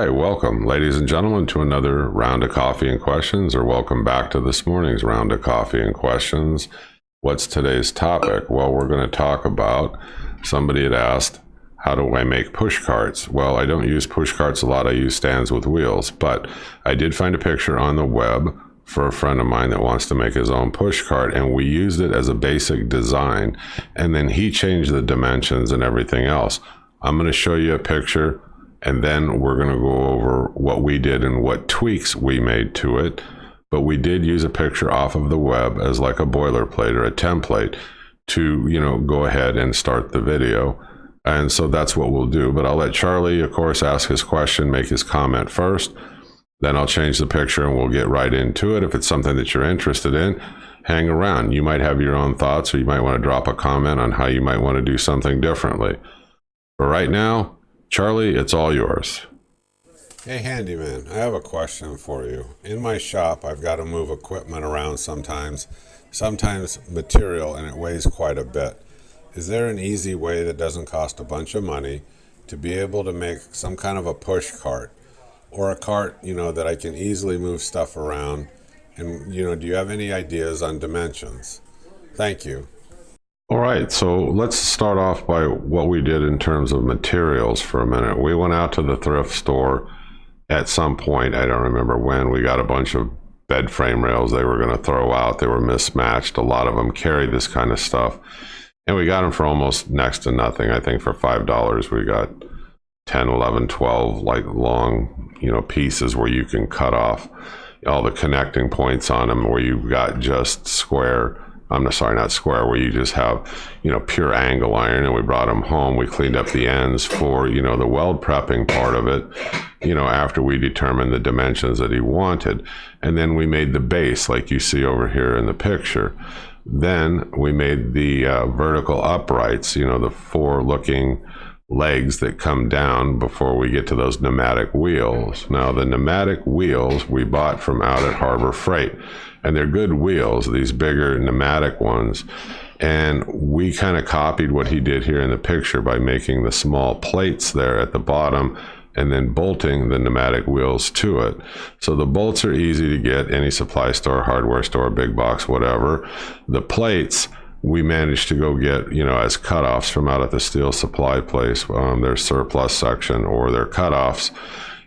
right, welcome, ladies and gentlemen, to another round of coffee and questions, or welcome back to this morning's round of coffee and questions. What's today's topic? Well, we're going to talk about, somebody had asked, how do I make push carts? Well, I don't use push carts a lot. I use stands with wheels, but I did find a picture on the web for a friend of mine that wants to make his own push cart, and we used it as a basic design, and then he changed the dimensions and everything else. I'm going to show you a picture, and then we're going to go over what we did and what tweaks we made to it. But we did use a picture off of the web as like a boilerplate or a template to, go ahead and start the video. And so that's what we'll do. But I'll let Charlie, of course, ask his question, make his comment first. Then I'll change the picture and we'll get right into it. If it's something that you're interested in, hang around. You might have your own thoughts, or you might want to drop a comment on how you might want to do something differently. But right now, Charlie, it's all yours. Hey handyman, I have a question for you. In my shop, I've got to move equipment around sometimes material, and it weighs quite a bit. Is there an easy way that doesn't cost a bunch of money to be able to make some kind of a push cart, or a cart, that I can easily move stuff around? And, do you have any ideas on dimensions? Thank you. All right, so let's start off by what we did in terms of materials for a minute. We went out to the thrift store at some point, I don't remember when. We got a bunch of bed frame rails they were going to throw out. They were mismatched. A lot of them carry this kind of stuff. And we got them for almost next to nothing. I think for $5, we got 10, 11, 12 like long, pieces where you can cut off all the connecting points on them, where you've got just square. I'm sorry, not square, where you just have, pure angle iron. And we brought them home. We cleaned up the ends for, the weld prepping part of it, after we determined the dimensions that he wanted. And then we made the base like you see over here in the picture. Then we made the vertical uprights, the four looking legs that come down before we get to those pneumatic wheels. Now, the pneumatic wheels we bought from out at Harbor Freight, and they're good wheels, these bigger pneumatic ones. And we kind of copied what he did here in the picture by making the small plates there at the bottom and then bolting the pneumatic wheels to it. So the bolts are easy to get, any supply store, hardware store, big box, whatever. The plates, we managed to go get, as cutoffs from out at the steel supply place, their surplus section or their cutoffs.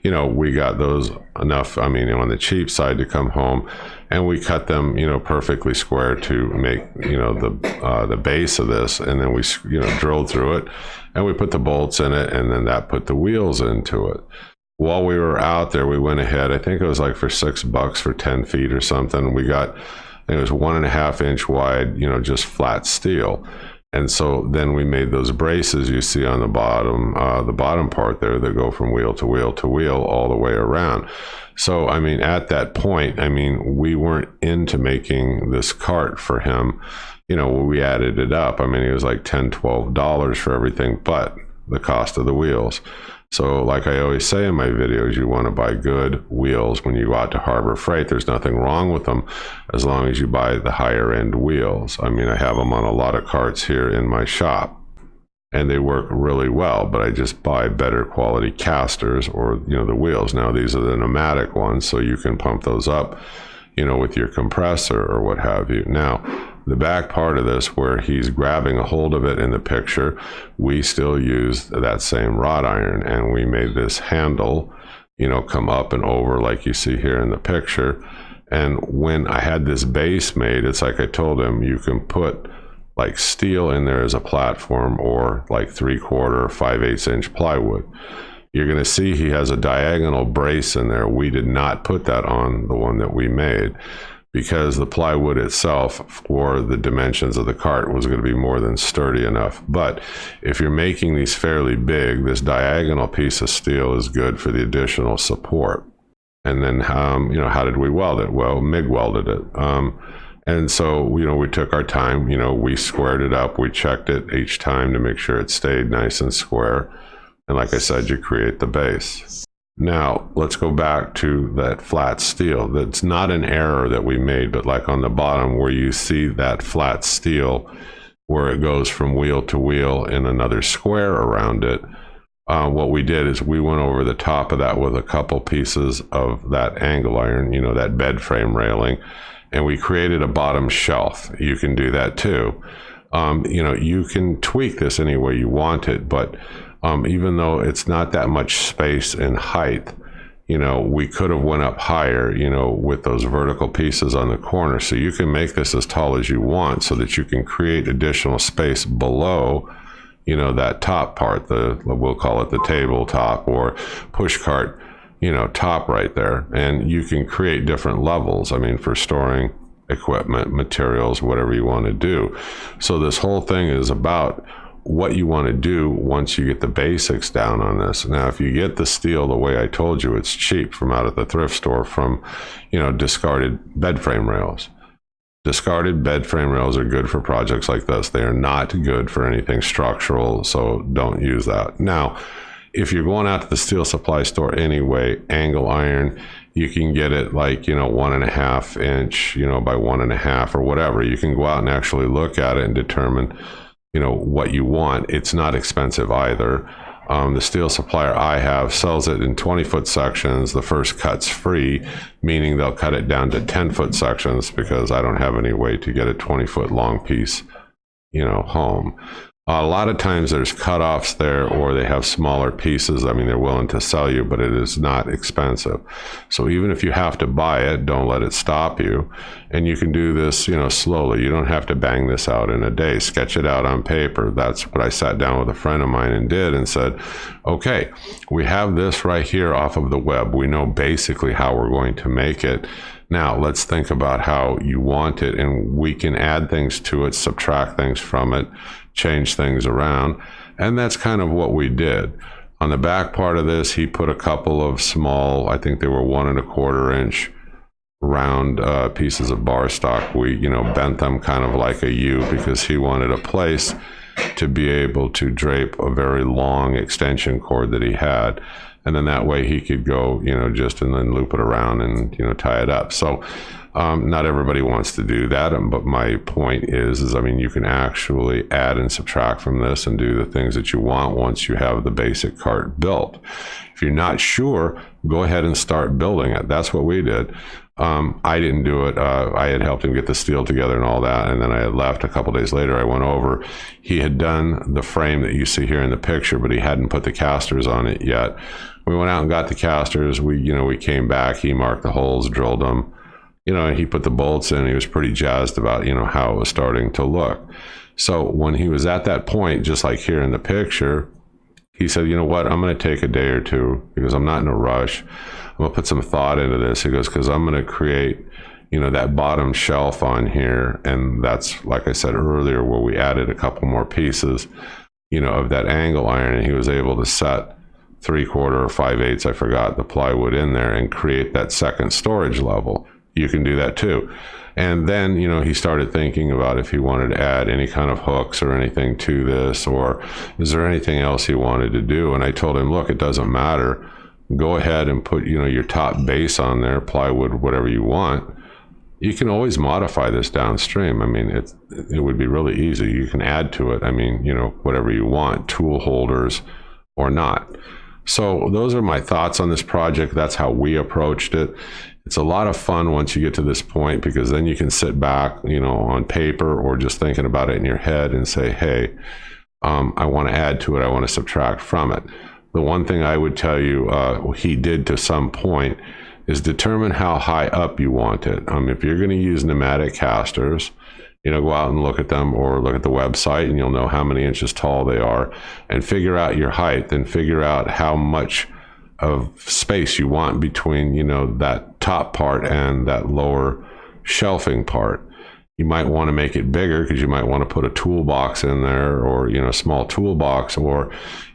We got those enough, on the cheap side to come home, and we cut them, perfectly square to make, the base of this. And then we, drilled through it, and we put the bolts in it, and then that put the wheels into it. While we were out there, we went ahead, I think it was like for $6 for 10 feet or something. We got, I think it was 1.5 inch wide, just flat steel. And so then we made those braces you see on the bottom part there that go from wheel to wheel to wheel all the way around. So, at that point, we weren't into making this cart for him. We added it up. It was like $10, $12 for everything but the cost of the wheels. So like I always say in my videos, you want to buy good wheels when you go out to Harbor Freight. There's nothing wrong with them as long as you buy the higher end wheels. I have them on a lot of carts here in my shop, and they work really well, but I just buy better quality casters or, the wheels. Now these are the pneumatic ones, so you can pump those up, with your compressor or what have you. Now, the back part of this where he's grabbing a hold of it in the picture, we still use that same wrought iron, and we made this handle, come up and over like you see here in the picture. And when I had this base made, it's like I told him, you can put like steel in there as a platform, or like 3/4 or 5/8 inch plywood. You're going to see he has a diagonal brace in there. We did not put that on the one that we made, because the plywood itself for the dimensions of the cart was going to be more than sturdy enough. But if you're making these fairly big, this diagonal piece of steel is good for the additional support. And then, how did we weld it? Well, MIG welded it. And so, we took our time, we squared it up. We checked it each time to make sure it stayed nice and square. And like I said, you create the base. Now, let's go back to that flat steel. That's not an error that we made, but like on the bottom where you see that flat steel, where it goes from wheel to wheel in another square around it, what we did is we went over the top of that with a couple pieces of that angle iron, that bed frame railing, and we created a bottom shelf. You can do that too. You can tweak this any way you want it, but even though it's not that much space and height, we could have went up higher, with those vertical pieces on the corner. So you can make this as tall as you want so that you can create additional space below, that top part, we'll call it the tabletop or push cart, top right there. And you can create different levels, for storing equipment, materials, whatever you want to do. So this whole thing is about what you want to do once you get the basics down on this. Now, if you get the steel the way I told you, it's cheap from out at the thrift store from, discarded bed frame rails. Discarded bed frame rails are good for projects like this. They are not good for anything structural, so don't use that. Now, if you're going out to the steel supply store anyway, angle iron, you can get it like, 1.5 inch, by 1.5 or whatever. You can go out and actually look at it and determine, what you want. It's not expensive either. The steel supplier I have sells it in 20-foot sections. The first cut's free, meaning they'll cut it down to 10-foot sections because I don't have any way to get a 20-foot long piece, home. A lot of times there's cutoffs there, or they have smaller pieces. They're willing to sell you, but it is not expensive. So even if you have to buy it, don't let it stop you. And you can do this, slowly. You don't have to bang this out in a day. Sketch it out on paper. That's what I sat down with a friend of mine and did, and said, okay, we have this right here off of the web. We know basically how we're going to make it. Now let's think about how you want it, and we can add things to it, subtract things from it, change things around. And that's kind of what we did. On the back part of this, he put a couple of small, I think they were 1.25 inch round pieces of bar stock. We, bent them kind of like a U because he wanted a place to be able to drape a very long extension cord that he had. And then that way he could go, just and then loop it around and, tie it up. So not everybody wants to do that. But my point is you can actually add and subtract from this and do the things that you want once you have the basic cart built. If you're not sure, go ahead and start building it. That's what we did. I didn't do it. I had helped him get the steel together and all that. And then I had left a couple days later. I went over. He had done the frame that you see here in the picture, but he hadn't put the casters on it yet. We went out and got the casters. We came back. He marked the holes, drilled them. He put the bolts in. He was pretty jazzed about, how it was starting to look. So when he was at that point, just like here in the picture, he said, you know what, I'm going to take a day or two because I'm not in a rush. I'm going to put some thought into this. He goes, because I'm going to create, that bottom shelf on here. And that's, like I said earlier, where we added a couple more pieces, of that angle iron. And he was able to set 3/4 or 5/8, I forgot, the plywood in there and create that second storage level. You can do that too. And then, he started thinking about if he wanted to add any kind of hooks or anything to this, or is there anything else he wanted to do? And I told him, look, it doesn't matter. Go ahead and put, your top base on there, plywood, whatever you want. You can always modify this downstream. It would be really easy. You can add to it. Whatever you want, tool holders or not. So those are my thoughts on this project. That's how we approached it. It's a lot of fun once you get to this point, because then you can sit back, on paper or just thinking about it in your head and say, hey, I want to add to it. I want to subtract from it. The one thing I would tell you he did to some point is determine how high up you want it. If you're going to use pneumatic casters, go out and look at them, or look at the website, and you'll know how many inches tall they are, and figure out your height, and figure out how much of space you want between, that top part and that lower shelving part. You might want to make it bigger because you might want to put a toolbox in there, or, a small toolbox, or,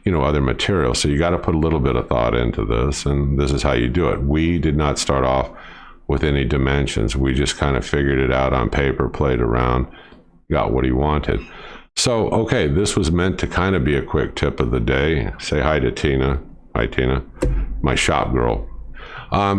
other materials. So you got to put a little bit of thought into this, and this is how you do it. We did not start off with any dimensions. We just kind of figured it out on paper, played around, got what he wanted. So, okay, this was meant to kind of be a quick tip of the day. Say hi to Tina. Hi, Tina, my shop girl.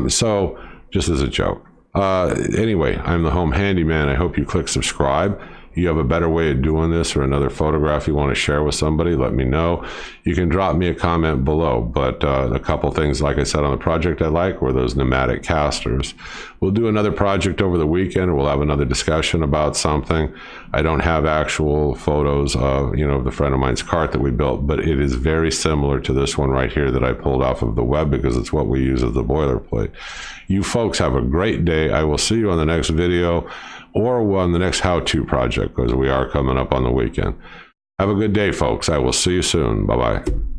So just as a joke. Anyway, I'm the home handyman. I hope you click subscribe. you have a better way of doing this or another photograph you want to share with somebody, let me know. You can drop me a comment below. But a couple things, like I said, on the project I like were those pneumatic casters. We'll do another project over the weekend, or we'll have another discussion about something. I don't have actual photos of, the friend of mine's cart that we built, but it is very similar to this one right here that I pulled off of the web because it's what we use as the boilerplate. You folks have a great day. I will see you on the next video or on the next how-to project, because we are coming up on the weekend. Have a good day, folks. I will see you soon. Bye-bye.